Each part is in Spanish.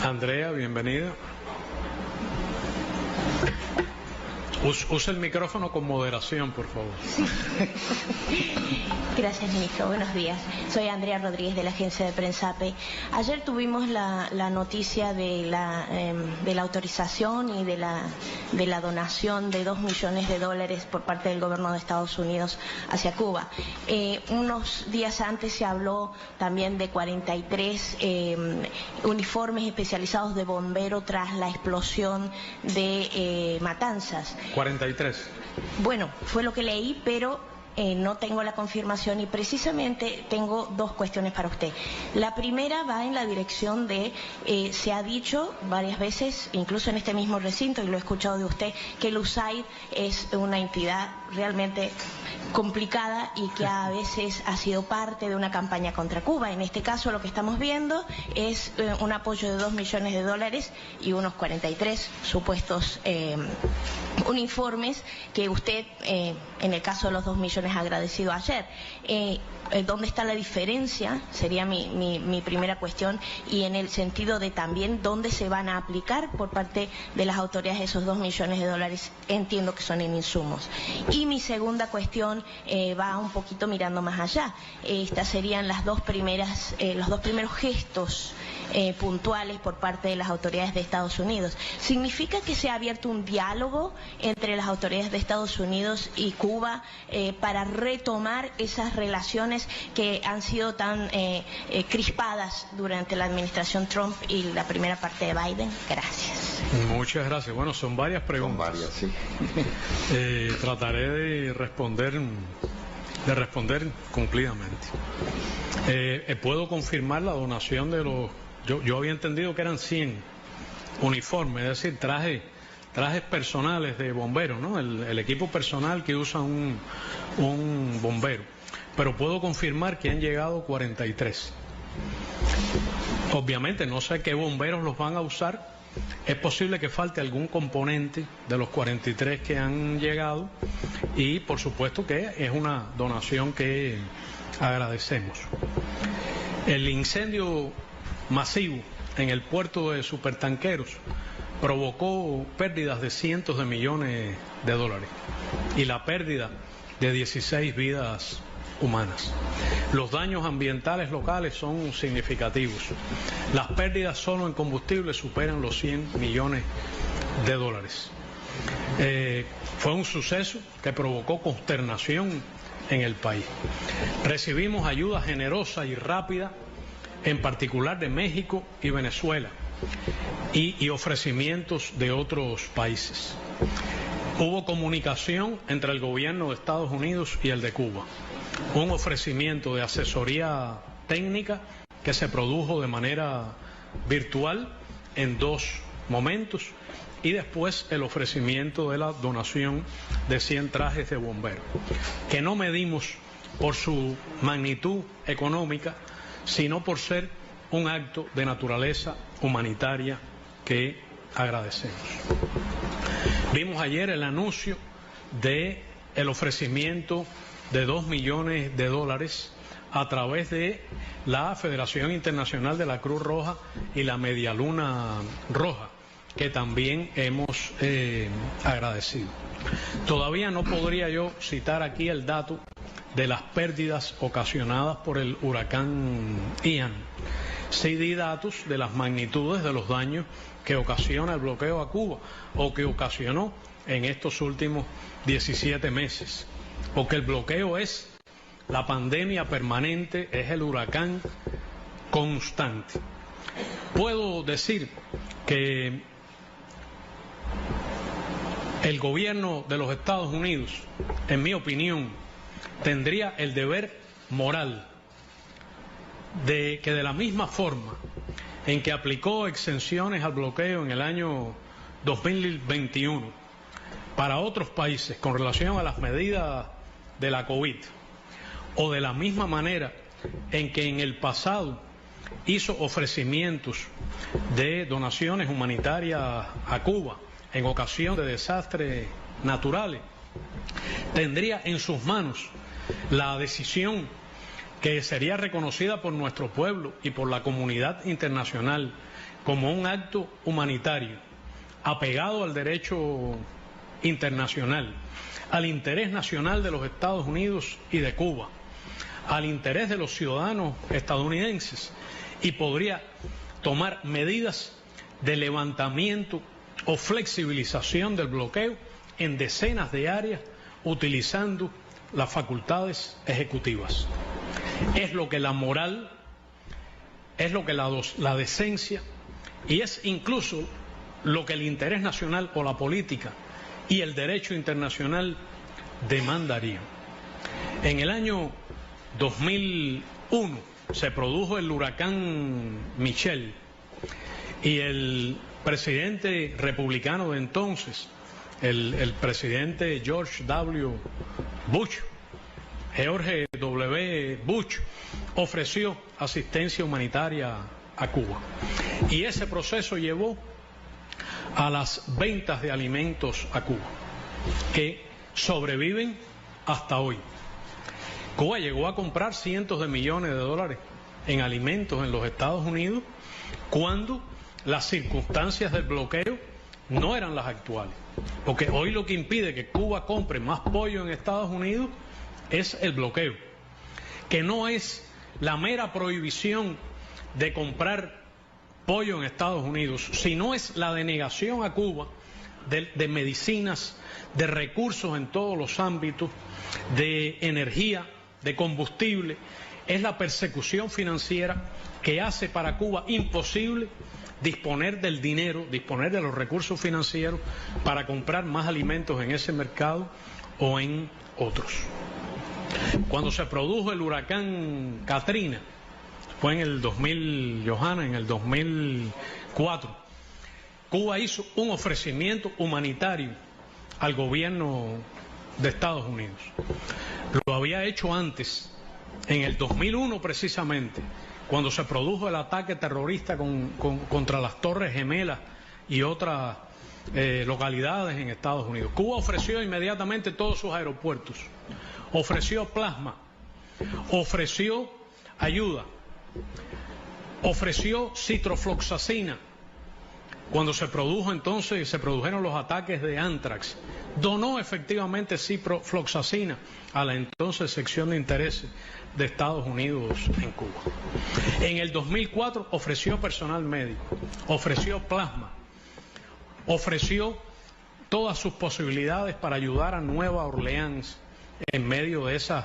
Andrea, bienvenida. Usa el micrófono con moderación, por favor. Gracias, ministro. Buenos días. Soy Andrea Rodríguez de la agencia de prensa AP. Ayer tuvimos la noticia de la autorización y de la donación de $2 millones por parte del gobierno de Estados Unidos hacia Cuba. Unos días antes se habló también de 43 uniformes especializados de bombero tras la explosión de Matanzas. 43. Bueno, fue lo que leí, pero no tengo la confirmación y precisamente tengo dos cuestiones para usted. La primera va en la dirección de, se ha dicho varias veces, incluso en este mismo recinto, y lo he escuchado de usted, que el USAID es una entidad realmente complicada y que a veces ha sido parte de una campaña contra Cuba. En este caso lo que estamos viendo es un apoyo de $2 millones y unos 43 supuestos uniformes que usted, en el caso de los $2 millones, ha agradecido ayer. ¿Dónde está la diferencia? Sería mi primera cuestión, y en el sentido de también dónde se van a aplicar por parte de las autoridades esos $2 millones, entiendo que son en insumos. Y mi segunda cuestión va un poquito mirando más allá. Estas serían los dos primeros gestos puntuales por parte de las autoridades de Estados Unidos. ¿Significa que se ha abierto un diálogo entre las autoridades de Estados Unidos y Cuba para retomar esas relaciones que han sido tan crispadas durante la administración Trump y la primera parte de Biden? Gracias. Muchas gracias. Bueno, son varias preguntas. Son varias, sí. Trataré de responder cumplidamente. Puedo confirmar la donación de los... Yo había entendido que eran 100 uniformes, es decir, trajes personales de bomberos, ¿no? El equipo personal que usa un bombero. Pero puedo confirmar que han llegado 43. Obviamente no sé qué bomberos los van a usar. Es posible que falte algún componente de los 43 que han llegado, y por supuesto que es una donación que agradecemos. El incendio masivo en el puerto de supertanqueros provocó pérdidas de cientos de millones de dólares y la pérdida de 16 vidas humanas. Los daños ambientales locales son significativos. Las pérdidas solo en combustible superan los 100 millones de dólares. Fue un suceso que provocó consternación en el país. Recibimos ayuda generosa y rápida, en particular de México y Venezuela, y ofrecimientos de otros países. Hubo comunicación entre el gobierno de Estados Unidos y el de Cuba. Un ofrecimiento de asesoría técnica que se produjo de manera virtual en 2 momentos, y después el ofrecimiento de la donación de 100 trajes de bomberos, que no medimos por su magnitud económica, sino por ser un acto de naturaleza humanitaria que agradecemos. Vimos ayer el anuncio de el ofrecimiento de $2 millones a través de la Federación Internacional de la Cruz Roja y la Media Luna Roja, que también hemos agradecido. Todavía no podría yo citar aquí el dato de las pérdidas ocasionadas por el huracán Ian. Sí di datos de las magnitudes de los daños que ocasiona el bloqueo a Cuba, o que ocasionó en estos últimos 17 meses. Porque el bloqueo es la pandemia permanente, es el huracán constante. Puedo decir que el gobierno de los Estados Unidos, en mi opinión, tendría el deber moral de que, de la misma forma en que aplicó exenciones al bloqueo en el año 2021 para otros países con relación a las medidas de la COVID, o de la misma manera en que en el pasado hizo ofrecimientos de donaciones humanitarias a Cuba en ocasión de desastres naturales, tendría en sus manos la decisión que sería reconocida por nuestro pueblo y por la comunidad internacional como un acto humanitario, apegado al derecho internacional, al interés nacional de los Estados Unidos y de Cuba, al interés de los ciudadanos estadounidenses, y podría tomar medidas de levantamiento o flexibilización del bloqueo en decenas de áreas utilizando las facultades ejecutivas. Es lo que la moral, es lo que la decencia y es incluso lo que el interés nacional o la política y el derecho internacional demandarían. En el año 2001 se produjo el huracán Michelle y el presidente republicano de entonces, el presidente George W. Bush, ofreció asistencia humanitaria a Cuba. Y ese proceso llevó a las ventas de alimentos a Cuba, que sobreviven hasta hoy. Cuba llegó a comprar cientos de millones de dólares en alimentos en los Estados Unidos cuando las circunstancias del bloqueo no eran las actuales. Porque hoy lo que impide que Cuba compre más pollo en Estados Unidos es el bloqueo, que no es la mera prohibición de comprar pollo en Estados Unidos, sino es la denegación a Cuba de medicinas, de recursos en todos los ámbitos, de energía, de combustible. Es la persecución financiera que hace para Cuba imposible disponer del dinero, disponer de los recursos financieros para comprar más alimentos en ese mercado o en otros. Cuando se produjo el huracán Katrina, fue en el 2000, Johanna, en el 2004, Cuba hizo un ofrecimiento humanitario al gobierno de Estados Unidos. Lo había hecho antes, en el 2001 precisamente, cuando se produjo el ataque terrorista contra las Torres Gemelas y otras localidades en Estados Unidos. Cuba ofreció inmediatamente todos sus aeropuertos, ofreció plasma, ofreció ayuda, ofreció citrofloxacina. Cuando se produjeron los ataques de Anthrax, donó efectivamente ciprofloxacina a la entonces sección de intereses de Estados Unidos en Cuba. En el 2004 ofreció personal médico, ofreció plasma, ofreció todas sus posibilidades para ayudar a Nueva Orleans en medio de esas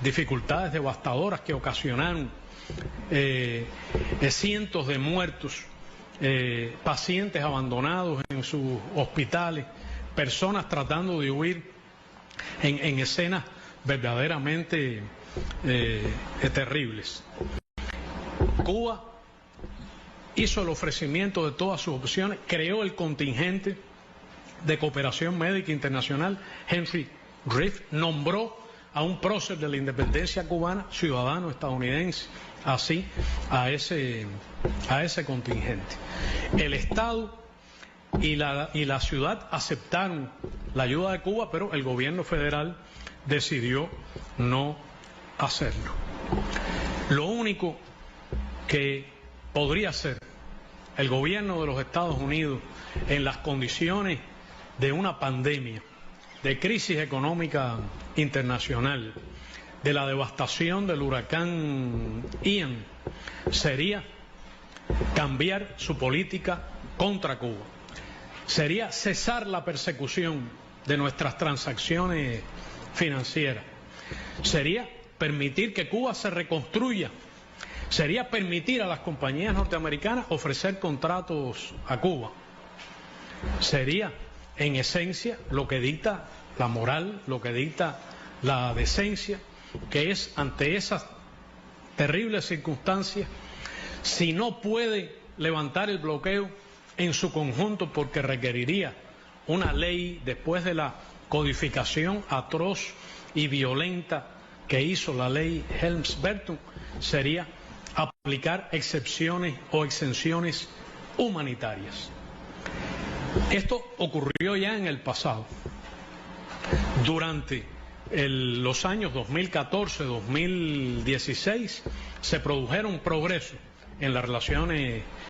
dificultades devastadoras que ocasionaron cientos de muertos, pacientes abandonados en sus hospitales, personas tratando de huir en escenas verdaderamente terribles. Cuba hizo el ofrecimiento de todas sus opciones, creó el contingente de cooperación médica internacional. Henry Reef nombró a un prócer de la independencia cubana, ciudadano estadounidense, así a ese contingente. El Estado y la ciudad aceptaron la ayuda de Cuba, pero el gobierno federal decidió no hacerlo. Lo único que podría hacer el gobierno de los Estados Unidos en las condiciones de una pandemia, de crisis económica internacional, de la devastación del huracán Ian, sería cambiar su política contra Cuba. Sería cesar la persecución de nuestras transacciones financieras. Sería permitir que Cuba se reconstruya. Sería permitir a las compañías norteamericanas ofrecer contratos a Cuba. Sería, en esencia, lo que dicta la moral, lo que dicta la decencia, que es ante esas terribles circunstancias, si no puede levantar el bloqueo en su conjunto, porque requeriría una ley después de la codificación atroz y violenta que hizo la ley Helms-Burton, sería aplicar excepciones o exenciones humanitarias. Esto ocurrió ya en el pasado. Durante los años 2014-2016 se produjeron progresos en las relaciones